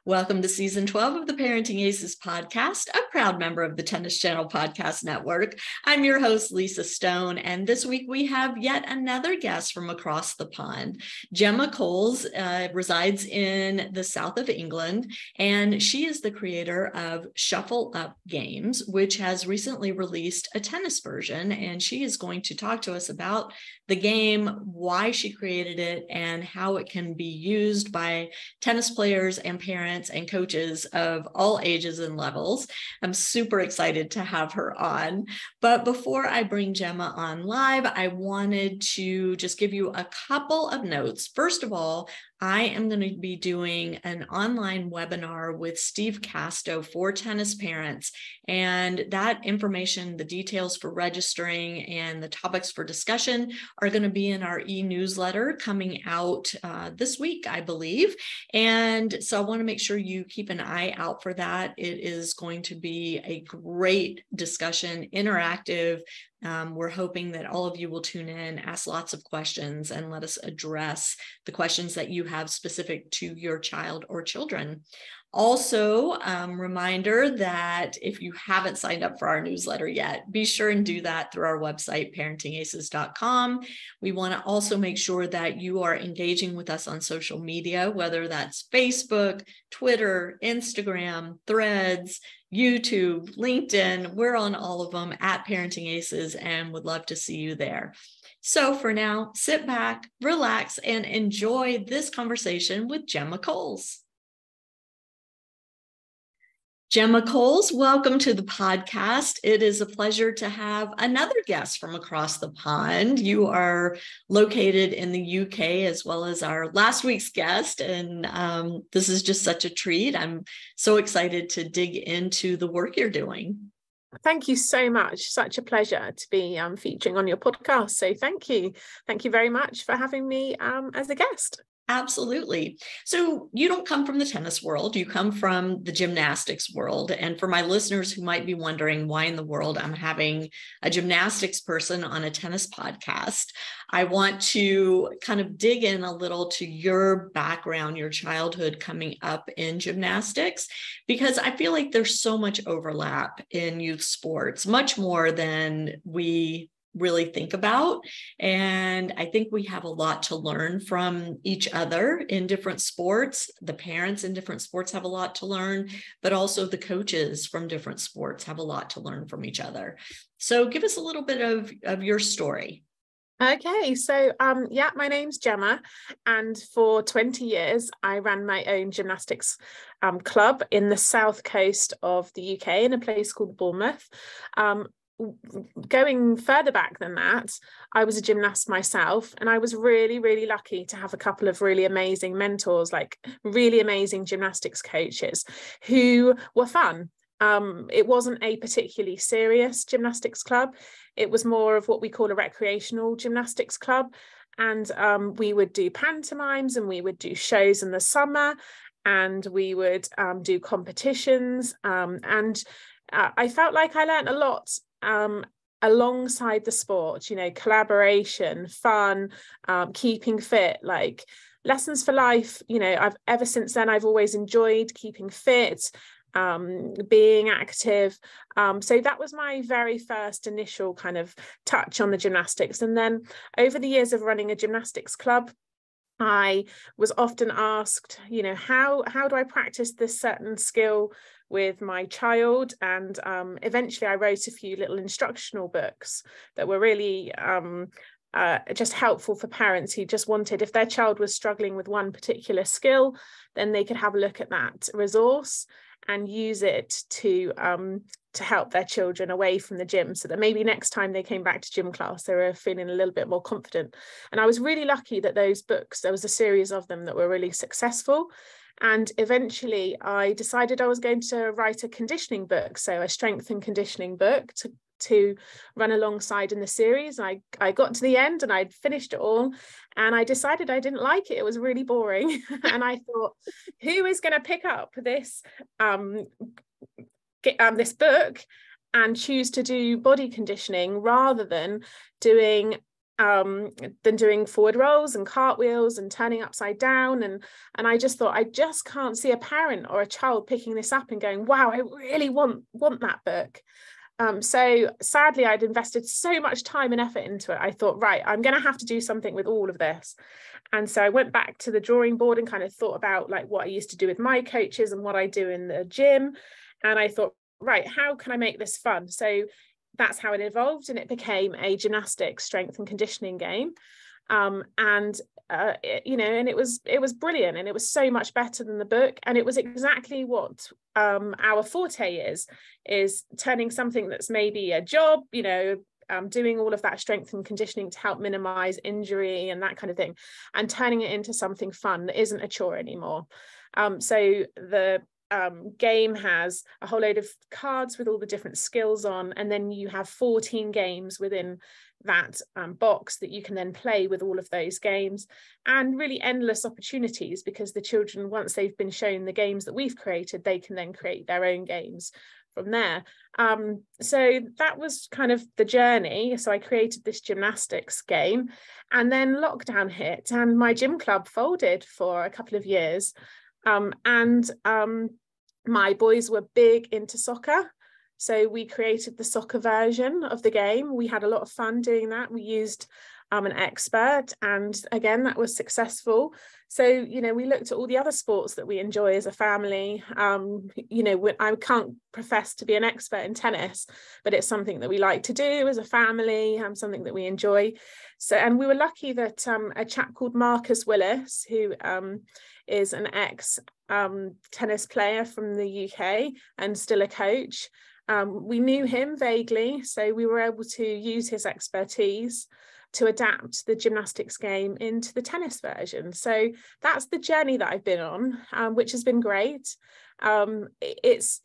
Welcome to season 12 of the Parenting Aces Podcast, a proud member of the Tennis Channel Podcast Network. I'm your host, Lisa Stone, and this week we have yet another guest from across the pond. Gemma Coles resides in the south of England, and she is the creator of Shuffle Up Games, which has recently released a tennis version, and she is going to talk to us about the game, why she created it, and how it can be used by tennis players and parents and coaches of all ages and levels. I'm super excited to have her on. But before I bring Gemma on live, I wanted to just give you a couple of notes. First of all, I am going to be doing an online webinar with Steve Casto for tennis parents. And that information, the details for registering and the topics for discussion are going to be in our e-newsletter coming out this week, I believe. And so I want to make sure you keep an eye out for that. It is going to be a great discussion, interactive. We're hoping that all of you will tune in, ask lots of questions, and let us address the questions that you have specific to your child or children. Also, reminder that if you haven't signed up for our newsletter yet, be sure and do that through our website, ParentingAces.com. We want to also make sure that you are engaging with us on social media, whether that's Facebook, Twitter, Instagram, Threads, YouTube, LinkedIn. We're on all of them at Parenting Aces and would love to see you there. So for now, sit back, relax, and enjoy this conversation with Gemma Coles. Gemma Coles, welcome to the podcast. It is a pleasure to have another guest from across the pond. You are located in the UK as well as our last week's guest, and this is just such a treat. I'm so excited to dig into the work you're doing. Thank you so much. Such a pleasure to be featuring on your podcast. So thank you. Thank you very much for having me as a guest. Absolutely. So you don't come from the tennis world, you come from the gymnastics world. And for my listeners who might be wondering why in the world I'm having a gymnastics person on a tennis podcast, I want to kind of dig in a little to your background, your childhood coming up in gymnastics, because I feel like there's so much overlap in youth sports, much more than we really think about. And I think we have a lot to learn from each other in different sports. The parents in different sports have a lot to learn, but also the coaches from different sports have a lot to learn from each other. So give us a little bit of your story. Okay, so my name's Gemma, and for 20 years I ran my own gymnastics club in the south coast of the UK in a place called Bournemouth. Going further back than that, I was a gymnast myself, and I was really, really lucky to have a couple of really amazing mentors, like really amazing gymnastics coaches who were fun. It wasn't a particularly serious gymnastics club. It was more of what we call a recreational gymnastics club. And we would do pantomimes and we would do shows in the summer, and we would do competitions. And I felt like I learned a lot alongside the sport, collaboration, fun, keeping fit, like lessons for life. Ever since then, I've always enjoyed keeping fit, being active. So that was my very first initial kind of touch on the gymnastics. And then over the years of running a gymnastics club, I was often asked, how do I practice this certain skill with my child? And eventually I wrote a few little instructional books that were really just helpful for parents who just wanted, if their child was struggling with one particular skill, then they could have a look at that resource and use it to help their children away from the gym, so that maybe next time they came back to gym class, they were feeling a little bit more confident. And I was really lucky that those books, there was a series of them that were really successful. And eventually I decided I was going to write a conditioning book, so a strength and conditioning book to run alongside in the series. And I got to the end and I'd finished it all, and I decided I didn't like it. It was really boring. And I thought, who is going to pick up this this book and choose to do body conditioning rather than doing than doing forward rolls and cartwheels and turning upside down. And I just thought, I just can't see a parent or a child picking this up and going, wow, I really want that book. So sadly, I'd invested so much time and effort into it. I thought, right, I'm going to have to do something with all of this. And so I went back to the drawing board and kind of thought about like what I used to do with my coaches and what I do in the gym. And I thought, right, how can I make this fun? So that's how it evolved, and it became a gymnastics strength and conditioning game. And it was brilliant, and it was so much better than the book, and it was exactly what our forte is turning something that's maybe a job, doing all of that strength and conditioning to help minimize injury and that kind of thing, and turning it into something fun that isn't a chore anymore. So the game has a whole load of cards with all the different skills on, and then you have 14 games within that box that you can then play with all of those games, and really endless opportunities, because the children, once they've been shown the games that we've created, they can then create their own games from there. So that was kind of the journey. So I created this gymnastics game, and then lockdown hit and my gym club folded for a couple of years. My boys were big into soccer, so we created the soccer version of the game. We had a lot of fun doing that. We used an expert, and again, that was successful. So we looked at all the other sports that we enjoy as a family. I can't profess to be an expert in tennis, but it's something that we like to do as a family, something that we enjoy. So, and we were lucky that a chap called Willis, who is an ex tennis player from the UK and still a coach, we knew him vaguely, so we were able to use his expertise to adapt the gymnastics game into the tennis version. So that's the journey that I've been on, which has been great. It's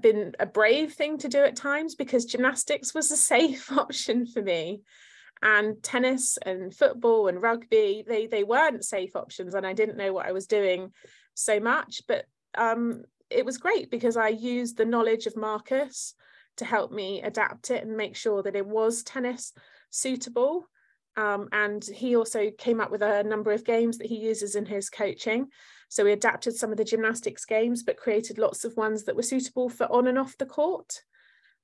been a brave thing to do at times, because gymnastics was a safe option for me, and tennis and football and rugby, they weren't safe options, and I didn't know what I was doing so much. But it was great, because I used the knowledge of Marcus to help me adapt it and make sure that it was tennis suitable. And he also came up with a number of games that he uses in his coaching. So we adapted some of the gymnastics games, but created lots of ones that were suitable for on and off the court.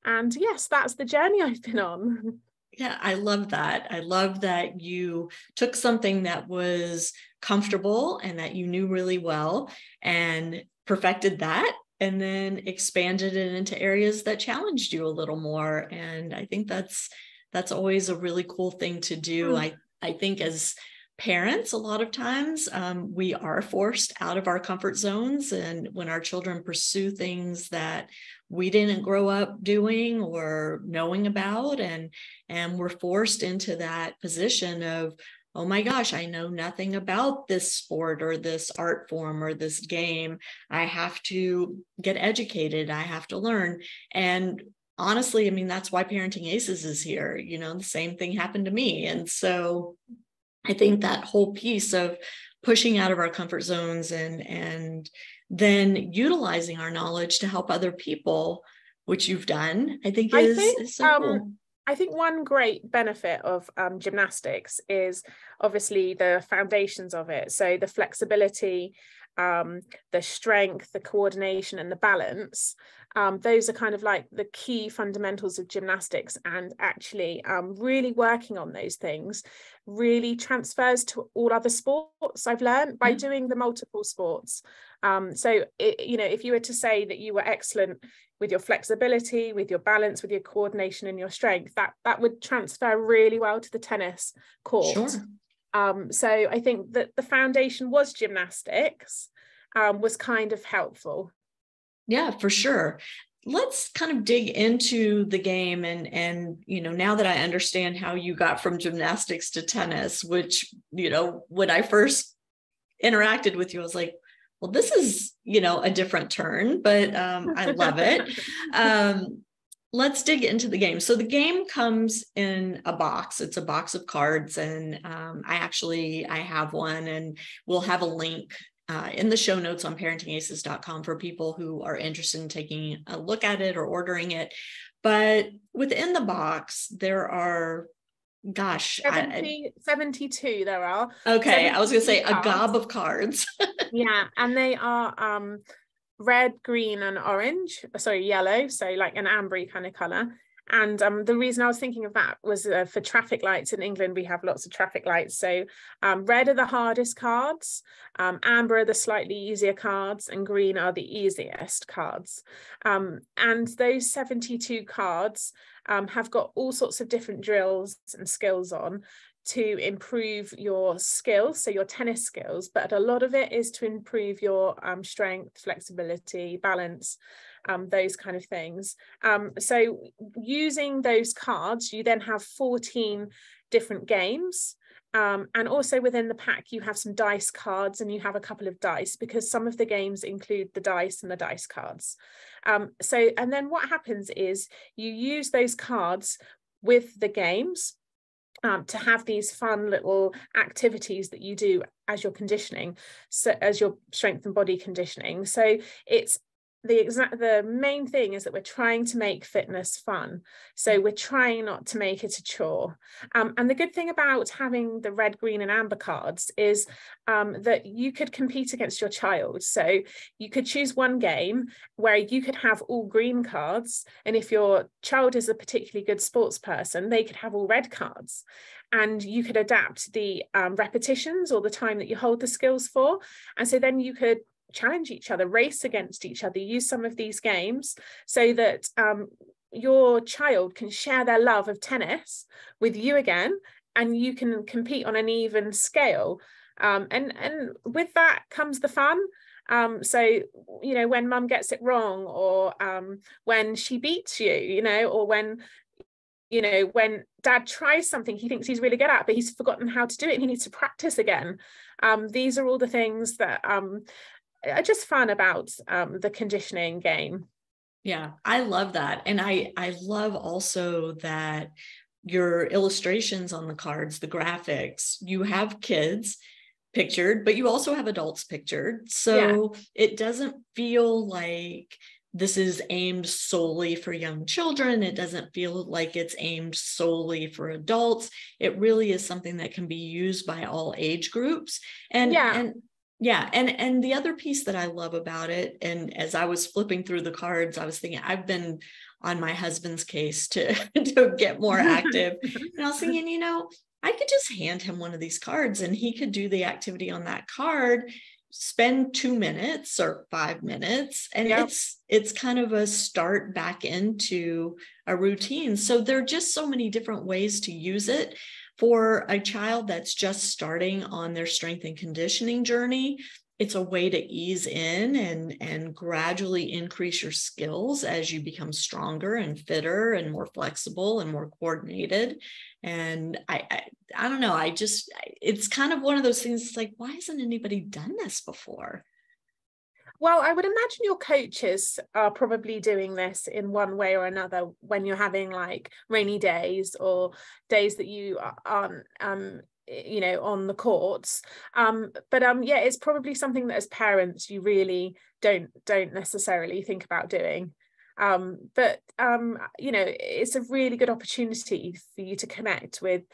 And yes, that's the journey I've been on. Yeah, I love that. I love that you took something that was comfortable and that you knew really well and perfected that, and then expanded it into areas that challenged you a little more. And I think that's always a really cool thing to do. I think as parents, a lot of times we are forced out of our comfort zones, and when our children pursue things that we didn't grow up doing or knowing about, and we're forced into that position of, oh my gosh, I know nothing about this sport or this art form or this game. I have to get educated. I have to learn. And honestly, I mean, that's why Parenting Aces is here. The same thing happened to me. And so I think that whole piece of pushing out of our comfort zones and then utilizing our knowledge to help other people, which you've done, I think is so cool. I think one great benefit of gymnastics is obviously the foundations of it. So the flexibility, the strength, the coordination, and the balance. Those are kind of like the key fundamentals of gymnastics, and actually really working on those things really transfers to all other sports. I've learned by doing the multiple sports. If you were to say that you were excellent with your flexibility, with your balance, with your coordination and your strength, that would transfer really well to the tennis court. Sure. So I think that the foundation was gymnastics, was kind of helpful. Yeah, for sure. Let's kind of dig into the game and now that I understand how you got from gymnastics to tennis, which, when I first interacted with you, I was like, well, this is, a different turn, but I love it. Let's dig into the game. So the game comes in a box. It's a box of cards, and I have one, and we'll have a link in the show notes on ParentingAces.com for people who are interested in taking a look at it or ordering it. But within the box, there are Gosh, 72 there are. Okay, I was going to say cards. a gob of cards. Yeah, and they are red, green, and orange. Sorry, yellow. So like an ambery kind of color. And the reason I was thinking of that was for traffic lights in England, we have lots of traffic lights. So red are the hardest cards, amber are the slightly easier cards, and green are the easiest cards. And those 72 cards have got all sorts of different drills and skills on to improve your skills, so your tennis skills, but a lot of it is to improve your strength, flexibility, balance, those kind of things. So using those cards, you then have 14 different games. And also within the pack, you have some dice cards and you have a couple of dice, because some of the games include the dice and the dice cards. And then what happens is you use those cards with the games to have these fun little activities that you do as you're conditioning, so as your strength and body conditioning. So it's the main thing is that we're trying to make fitness fun. So we're trying not to make it a chore. And the good thing about having the red, green, and amber cards is that you could compete against your child. So you could choose one game where you could have all green cards. And if your child is a particularly good sports person, they could have all red cards. And you could adapt the repetitions or the time that you hold the skills for. And so then you could challenge each other, race against each other, use some of these games so that your child can share their love of tennis with you again, and you can compete on an even scale. And with that comes the fun. So, you know, when mum gets it wrong, or when she beats you, you know, or when dad tries something he thinks he's really good at, but he's forgotten how to do it and he needs to practice again. These are all the things that are just fun about the conditioning game. Yeah, I love that. And I love also that your illustrations on the cards, the graphics, you have kids pictured, but you also have adults pictured. So it doesn't feel like this is aimed solely for young children. It doesn't feel like it's aimed solely for adults. It really is something that can be used by all age groups. And the other piece that I love about it, and as I was flipping through the cards, I was thinking, I've been on my husband's case to get more active. And I was thinking, you know, I could just hand him one of these cards and he could do the activity on that card, spend 2 minutes or 5 minutes, and it's kind of a start back into a routine. So there are just so many different ways to use it. For a child that's just starting on their strength and conditioning journey, it's a way to ease in and gradually increase your skills as you become stronger and fitter and more flexible and more coordinated. And I don't know, it's kind of one of those things. It's like, why hasn't anybody done this before? Well, I would imagine your coaches are probably doing this in one way or another when you're having like rainy days or days that you aren't, you know, on the courts. It's probably something that as parents you really don't necessarily think about doing. You know, it's a really good opportunity for you to connect with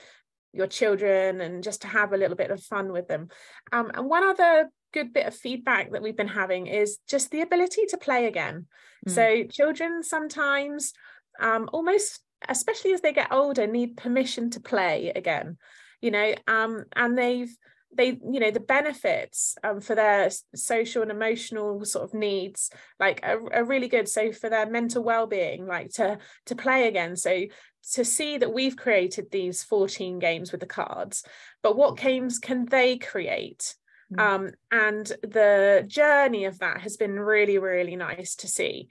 your children and just to have a little bit of fun with them. And one other good bit of feedback that we've been having is just the ability to play again. So children sometimes almost, especially as they get older, need permission to play again, you know, and they you know, the benefits for their social and emotional sort of needs like are really good. So for their mental well-being, like to play again. So to see that we've created these 14 games with the cards, but what games can they create? And the journey of that has been really, really nice to see,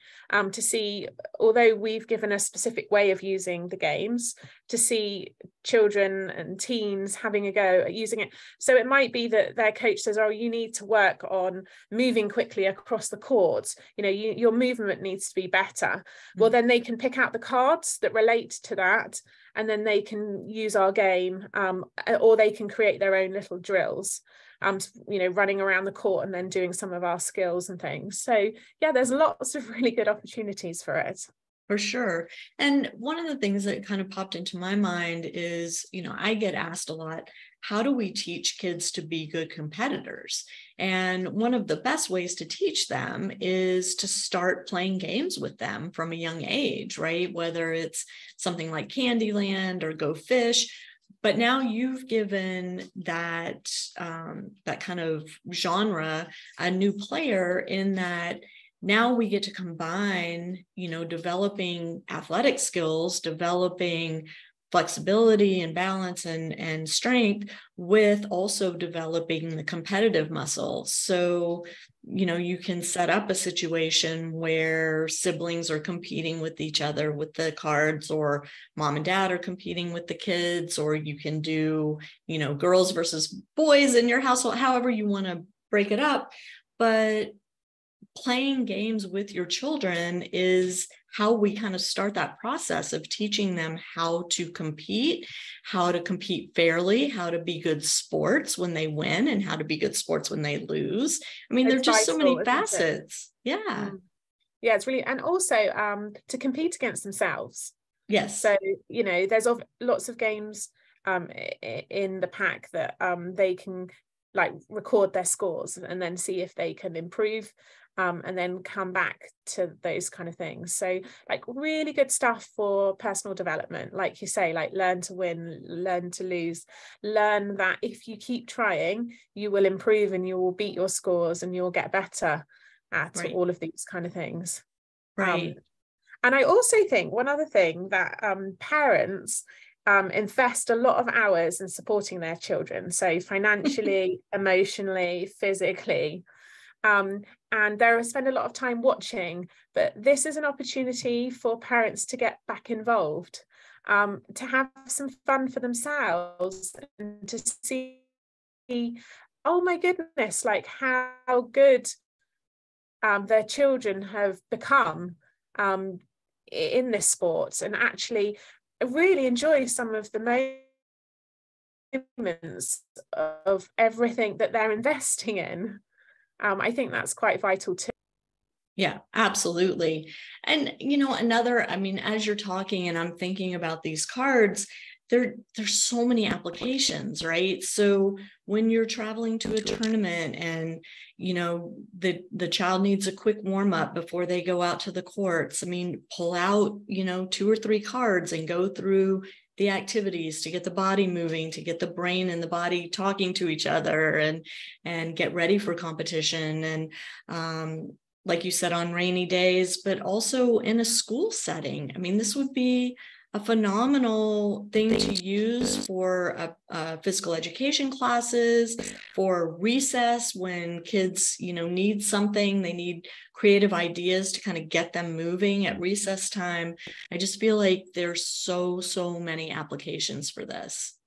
although we've given a specific way of using the games, to see children and teens having a go at using it. So it might be that their coach says, oh, you need to work on moving quickly across the court. You know, your movement needs to be better. Well, then they can pick out the cards that relate to that, and then they can use our game, or they can create their own little drills. You know, running around the court and then doing some of our skills and things. So yeah, there's lots of really good opportunities for it. For sure. And one of the things that kind of popped into my mind is, I get asked a lot, how do we teach kids to be good competitors? And one of the best ways to teach them is to start playing games with them from a young age, right? Whether it's something like Candyland or Go Fish. But now you've given that kind of genre a new player, in that now we get to combine, developing athletic skills, developing flexibility and balance and strength, with also developing the competitive muscle. So, you can set up a situation where siblings are competing with each other with the cards, or mom and dad are competing with the kids, or you can do, girls versus boys in your household, however you want to break it up. But playing games with your children is how we kind of start that process of teaching them how to compete fairly, how to be good sports when they win, and how to be good sports when they lose. I mean, there's just so many facets. Yeah. Yeah, it's really, and also to compete against themselves. Yes. So, there's lots of games in the pack that they can like record their scores and then see if they can improve. And then come back to those kind of things. So like really good stuff for personal development, like you say, like learn to win, learn to lose, learn that if you keep trying, you will improve and you will beat your scores and you'll get better at all of these kind of things. Right. And I also think one other thing that parents invest a lot of hours in supporting their children. So financially, emotionally, physically. And they spend a lot of time watching, but this is an opportunity for parents to get back involved, to have some fun for themselves, and to see, oh my goodness, like how good their children have become in this sport, and actually really enjoy some of the moments of everything that they're investing in. I think that's quite vital too. Yeah, absolutely. And, as you're talking and I'm thinking about these cards, there's so many applications, right? So when you're traveling to a tournament and, the child needs a quick warm up before they go out to the courts, pull out, 2 or 3 cards and go through the activities to get the body moving, to get the brain and the body talking to each other, and get ready for competition. And like you said, on rainy days, but also in a school setting. This would be a phenomenal thing to use for physical education classes, for recess when kids, need something, they need creative ideas to kind of get them moving at recess time. I just feel like there's so many applications for this.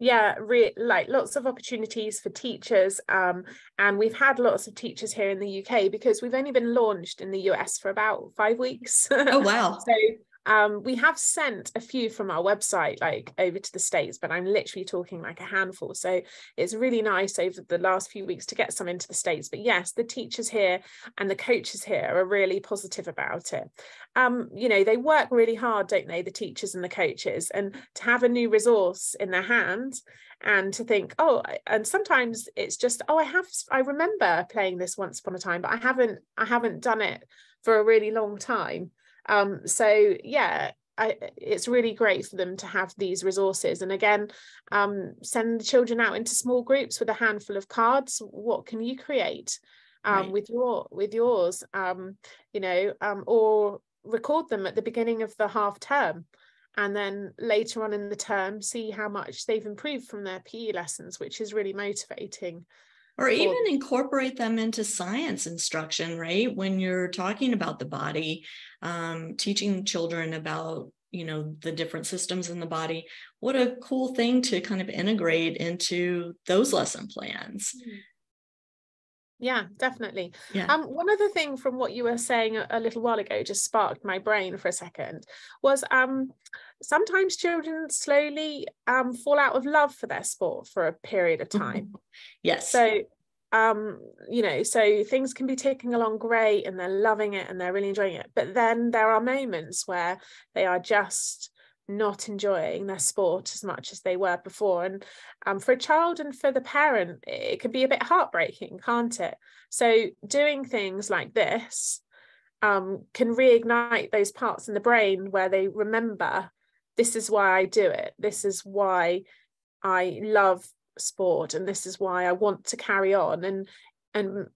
Yeah, like lots of opportunities for teachers, and we've had lots of teachers here in the UK because we've only been launched in the US for about 5 weeks. Oh wow. So we have sent a few from our website like over to the States, but I'm literally talking like a handful. So it's really nice over the last few weeks to get some into the States. But yes, the teachers here and the coaches here are really positive about it. They work really hard, don't they, the teachers and the coaches, and to have a new resource in their hands and to think, and sometimes it's just, I remember playing this once upon a time, but I haven't done it for a really long time. So yeah, it's really great for them to have these resources. And again, send the children out into small groups with a handful of cards. What can you create with yours? Or record them at the beginning of the half term, and then later on in the term see how much they've improved from their PE lessons, which is really motivating. Or even incorporate them into science instruction, right? When you're talking about the body, teaching children about, the different systems in the body. What a cool thing to kind of integrate into those lesson plans. Yeah, definitely. Yeah. One other thing from what you were saying a little while ago just sparked my brain for a second was sometimes children slowly fall out of love for their sport for a period of time. Yes. So so things can be ticking along great and they're loving it and they're really enjoying it, but then there are moments where they are just not enjoying their sport as much as they were before, and for a child and for the parent it can be a bit heartbreaking, can't it? So doing things like this can reignite those parts in the brain where they remember, this is why I do it, this is why I love sport, and this is why I want to carry on. And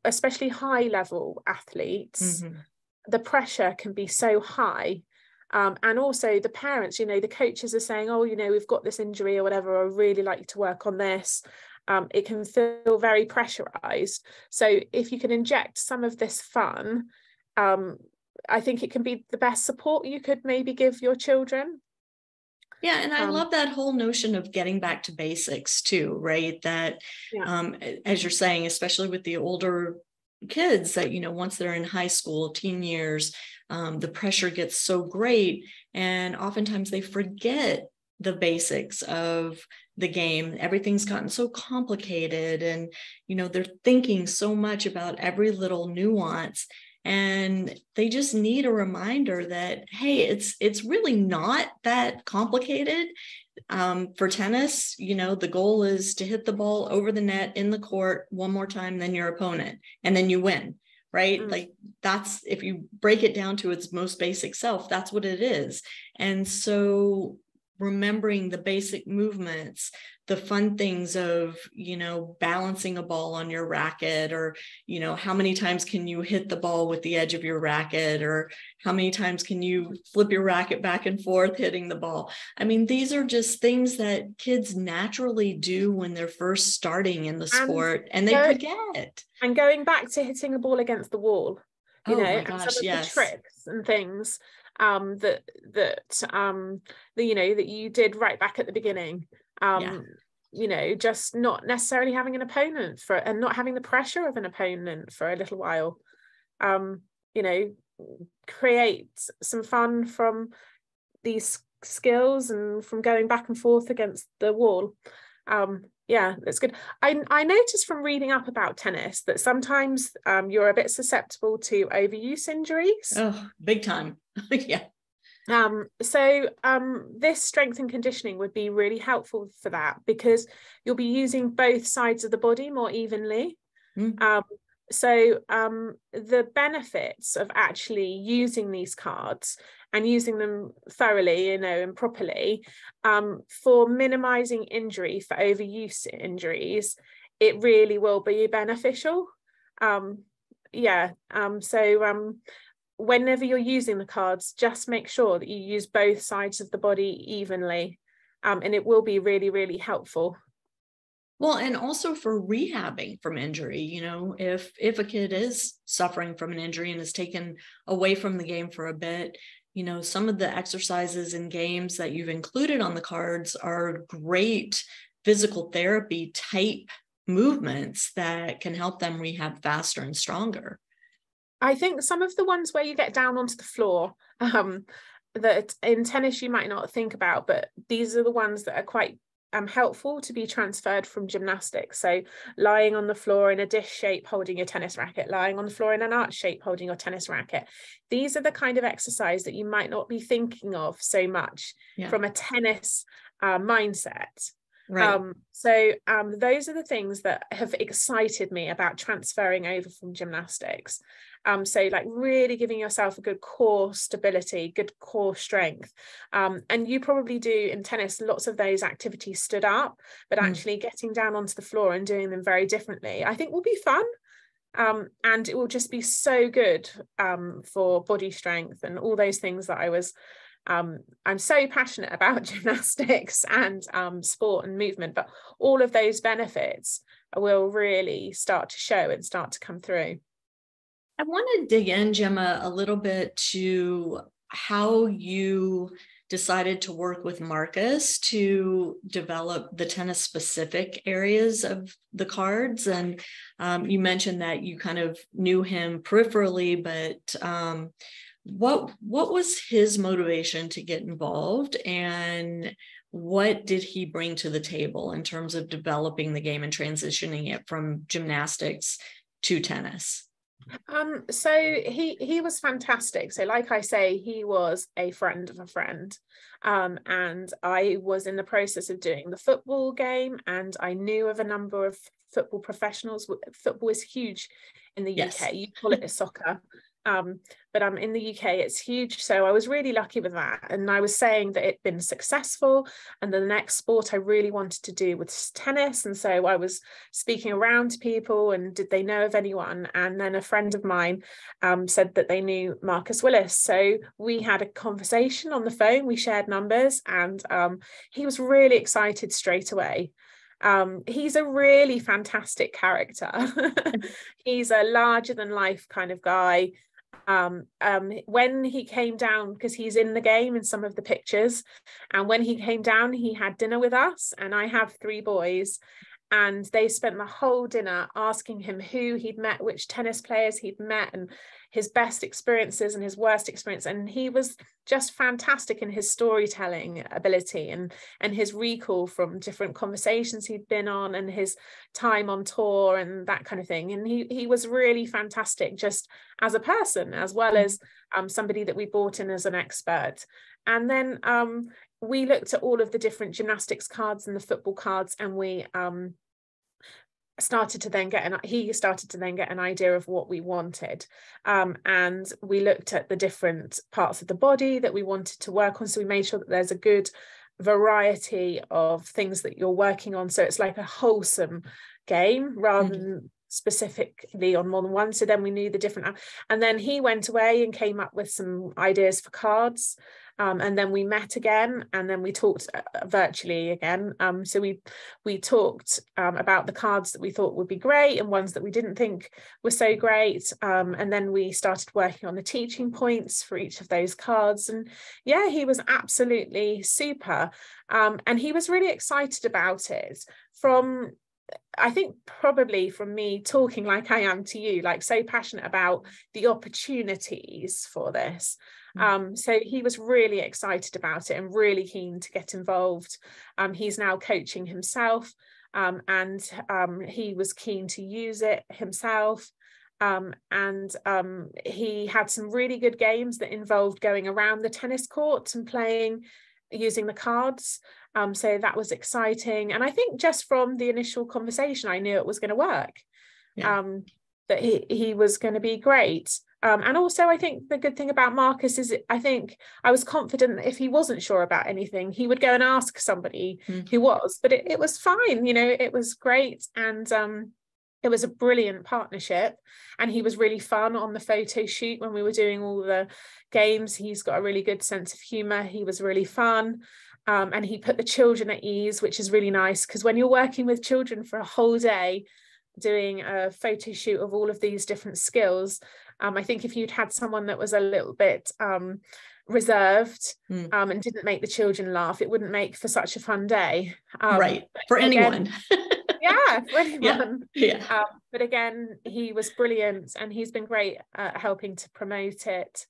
especially high level athletes, the pressure can be so high, and also the parents, the coaches are saying, oh, we've got this injury or whatever, I really like you to work on this. It can feel very pressurized. So if you can inject some of this fun, I think it can be the best support you could maybe give your children. Yeah, and I love that whole notion of getting back to basics too, right? That, as you're saying, especially with the older kids, that, once they're in high school, teen years, the pressure gets so great, and oftentimes they forget the basics of the game. Everything's gotten so complicated, and, they're thinking so much about every little nuance. And they just need a reminder that, hey, it's really not that complicated. For tennis, the goal is to hit the ball over the net in the court one more time than your opponent, and then you win, right? Like, that's, if you break it down to its most basic self, that's what it is. And so remembering the basic movements, the fun things of, balancing a ball on your racket, or, how many times can you hit the ball with the edge of your racket, or how many times can you flip your racket back and forth hitting the ball? I mean, these are just things that kids naturally do when they're first starting in the sport, and they forget. And going back to hitting a ball against the wall, my and gosh, some of yes. the tricks and things that you did right back at the beginning. Just not necessarily having an opponent and not having the pressure of an opponent for a little while. Create some fun from these skills and from going back and forth against the wall. That's good. I noticed from reading up about tennis that sometimes you're a bit susceptible to overuse injuries. Oh, big time. Yeah. So this strength and conditioning would be really helpful for that, because you'll be using both sides of the body more evenly. So the benefits of actually using these cards and using them thoroughly, and properly, for minimizing injury, for overuse injuries, it really will be beneficial. Whenever you're using the cards, just make sure that you use both sides of the body evenly, and it will be really, really helpful. Well, and also for rehabbing from injury, if a kid is suffering from an injury and is taken away from the game for a bit, some of the exercises and games that you've included on the cards are great physical therapy type movements that can help them rehab faster and stronger. I think some of the ones where you get down onto the floor, that in tennis you might not think about, but these are the ones that are quite helpful to be transferred from gymnastics. So lying on the floor in a dish shape holding your tennis racket, lying on the floor in an arch shape holding your tennis racket. These are the kind of exercise that you might not be thinking of so much from a tennis mindset. Right. Those are the things that have excited me about transferring over from gymnastics. So like really giving yourself a good core stability, good core strength. And you probably do in tennis, lots of those activities stood up, but actually getting down onto the floor and doing them very differently, I think will be fun. And it will just be so good for body strength and all those things that I'm so passionate about gymnastics and sport and movement, but all of those benefits will really start to show and start to come through. I want to dig in, Gemma, a little bit to how you decided to work with Marcus to develop the tennis specific areas of the cards. And you mentioned that you kind of knew him peripherally, but what was his motivation to get involved, and what did he bring to the table in terms of developing the game and transitioning it from gymnastics to tennis? So he was fantastic. So like I say, he was a friend of a friend. And I was in the process of doing the football game, and I knew of a number of football professionals. Football is huge in the UK. You call it a soccer. But in the UK, it's huge. So I was really lucky with that. And I was saying that it'd been successful. And the next sport I really wanted to do was tennis. And so I was speaking around to people, and did they know of anyone? And then a friend of mine said that they knew Marcus Willis. So we had a conversation on the phone. We shared numbers, and he was really excited straight away. He's a really fantastic character. He's a larger than life kind of guy. When he came down, because he's in the game in some of the pictures, and when he came down, he had dinner with us, and I have 3 boys, and they spent the whole dinner asking him who he'd met, which tennis players he'd met, and his best experiences and his worst experience. And he was just fantastic in his storytelling ability and his recall from different conversations he'd been on, and his time on tour and that kind of thing. And he was really fantastic just as a person, as well as somebody that we brought in as an expert. And then we looked at all of the different gymnastics cards and the football cards, and we started to then get an idea of what we wanted, and we looked at the different parts of the body that we wanted to work on. So we made sure that there's a good variety of things that you're working on, so it's like a wholesome game rather than specifically on more than one. So then we knew the different, and then he went away and came up with some ideas for cards. And then we met again, and then we talked virtually again. So we talked about the cards that we thought would be great and ones that we didn't think were so great. And then we started working on the teaching points for each of those cards. And yeah, he was absolutely super. And he was really excited about it, I think probably from me talking like I am to you, like so passionate about the opportunities for this. So he was really excited about it and really keen to get involved. He's now coaching himself, and he was keen to use it himself. And he had some really good games that involved going around the tennis court and playing using the cards. So that was exciting. And I think just from the initial conversation, I knew it was going to work, that he was going to be great. And also, I think the good thing about Marcus is I think I was confident that if he wasn't sure about anything, he would go and ask somebody who was, but it was fine. You know, it was great. And it was a brilliant partnership, and he was really fun on the photo shoot when we were doing all the games. He's got a really good sense of humor. He was really fun. And he put the children at ease, which is really nice, because when you're working with children for a whole day doing a photo shoot of all of these different skills, I think if you'd had someone that was a little bit reserved and didn't make the children laugh, it wouldn't make for such a fun day. Right, for anyone. Yeah, for anyone. Yeah. But again, he was brilliant, and he's been great at helping to promote it.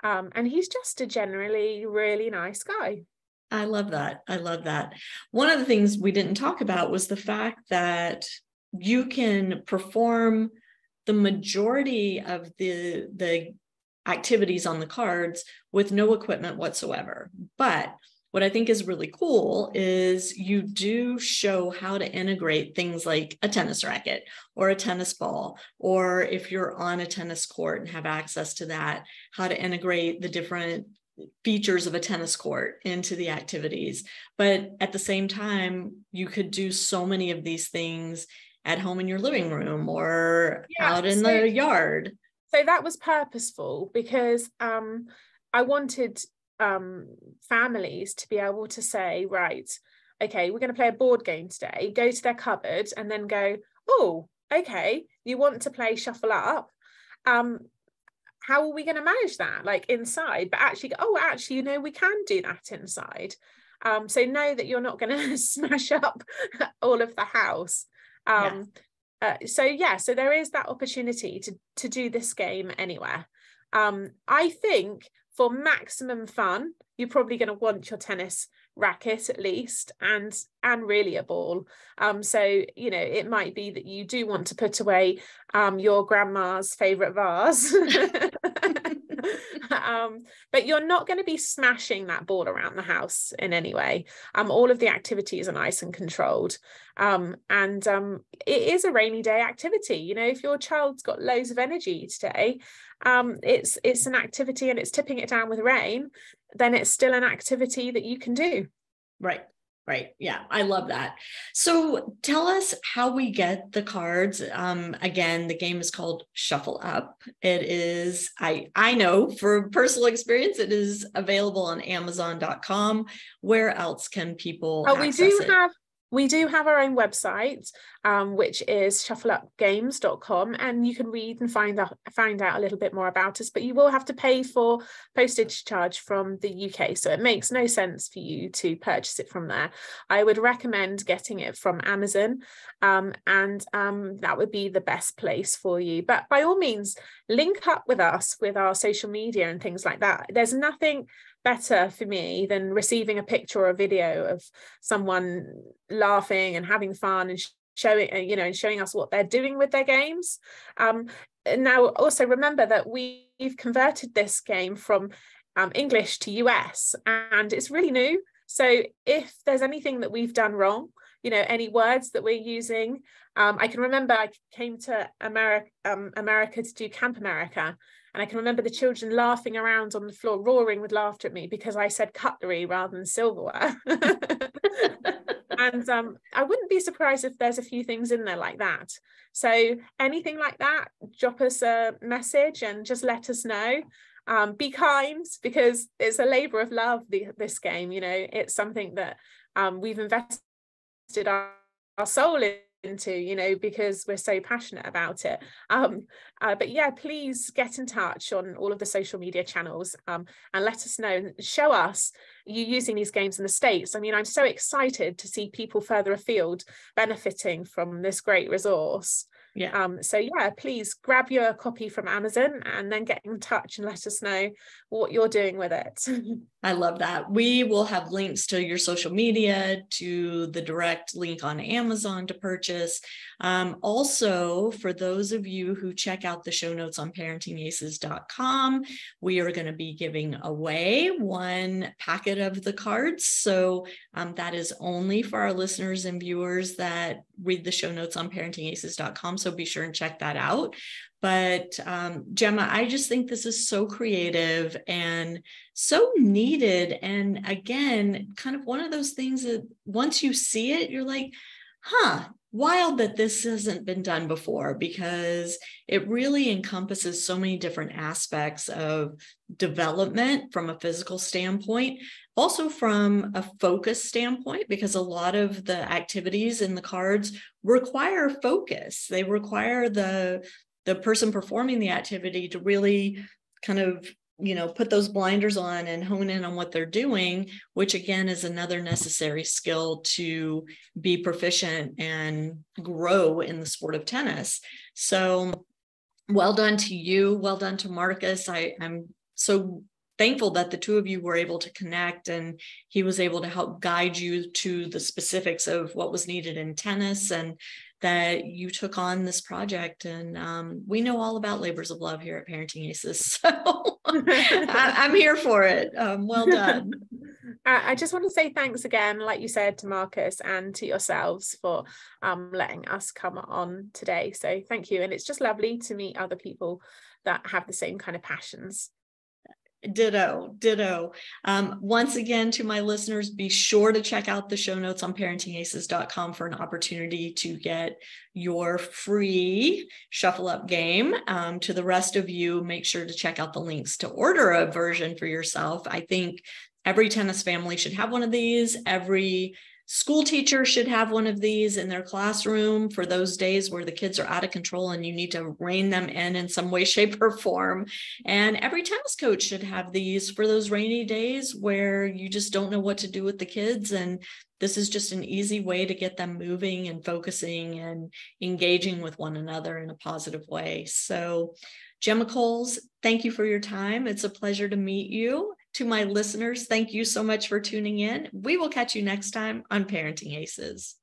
And he's just a generally really nice guy. I love that. I love that. One of the things we didn't talk about was the fact that you can perform the majority of the activities on the cards with no equipment whatsoever. But what I think is really cool is you do show how to integrate things like a tennis racket or a tennis ball, or if you're on a tennis court and have access to that, how to integrate the different features of a tennis court into the activities. But at the same time, you could do so many of these things at home in your living room or out in the yard. So that was purposeful, because I wanted families to be able to say, right, okay, we're going to play a board game today, go to their cupboard and then go, oh, okay, you want to play Shuffle Up. How are we going to manage that, like inside? But actually, you know, we can do that inside. So know that you're not going to smash up all of the house. So there is that opportunity to do this game anywhere. I think for maximum fun, you're probably going to want your tennis racket at least, and really a ball. So it might be that you do want to put away your grandma's favorite vase. But you're not going to be smashing that ball around the house in any way. All of the activities are nice and controlled. And it is a rainy day activity. If your child's got loads of energy today, it's an activity and it's tipping it down with rain, then it's still an activity that you can do. Right. Yeah, I love that. So tell us how we get the cards. Again, the game is called Shuffle Up. It is, I know for personal experience, it is available on Amazon.com. Where else can people access it? We do have our own website, which is shuffleupgames.com, and you can read and find out a little bit more about us, but you will have to pay for postage charge from the UK, so it makes no sense for you to purchase it from there. I would recommend getting it from Amazon, and that would be the best place for you. But by all means, link up with us with our social media and things like that. There's nothing better for me than receiving a picture or a video of someone laughing and having fun and showing us what they're doing with their games. Now, also remember that we've converted this game from English to US, and it's really new. So if there's anything that we've done wrong, any words that we're using, I can remember I came to America to do Camp America, and I can remember the children laughing around on the floor, roaring with laughter at me because I said cutlery rather than silverware. And I wouldn't be surprised if there's a few things in there like that. So anything like that, drop us a message and just let us know. Be kind, because it's a labor of love, this game. It's something that we've invested our soul into, because we're so passionate about it. But yeah, please get in touch on all of the social media channels, and let us know and show us you using these games in the States. I mean, I'm so excited to see people further afield benefiting from this great resource. Yeah. So yeah, please grab your copy from Amazon and then get in touch and let us know what you're doing with it. I love that. We will have links to your social media, to the direct link on Amazon to purchase. Also, for those of you who check out the show notes on ParentingAces.com, we are going to be giving away one packet of the cards. So that is only for our listeners and viewers that read the show notes on ParentingAces.com. So be sure and check that out. But Gemma, I just think this is so creative and so needed. And again, kind of one of those things that once you see it, you're like, wild that this hasn't been done before, because it really encompasses so many different aspects of development from a physical standpoint, also from a focus standpoint, because a lot of the activities in the cards require focus. They require the person performing the activity to really kind of, put those blinders on and hone in on what they're doing, which again is another necessary skill to be proficient and grow in the sport of tennis. So well done to you. Well done to Marcus. I'm so thankful that the two of you were able to connect and he was able to help guide you to the specifics of what was needed in tennis, and that you took on this project. And we know all about labors of love here at Parenting Aces. So I'm here for it. Well done. I just want to say thanks again, like you said, to Marcus and to yourselves for letting us come on today. So thank you. And it's just lovely to meet other people that have the same kind of passions. Ditto. Once again, to my listeners, be sure to check out the show notes on ParentingAces.com for an opportunity to get your free Shuffle Up game. To the rest of you, make sure to check out the links to order a version for yourself. I think every tennis family should have one of these. Every school teacher should have one of these in their classroom for those days where the kids are out of control and you need to rein them in some way, shape, or form. And every tennis coach should have these for those rainy days where you just don't know what to do with the kids. And this is just an easy way to get them moving and focusing and engaging with one another in a positive way. So Gemma Coles, thank you for your time. It's a pleasure to meet you. To my listeners, thank you so much for tuning in. We will catch you next time on Parenting Aces.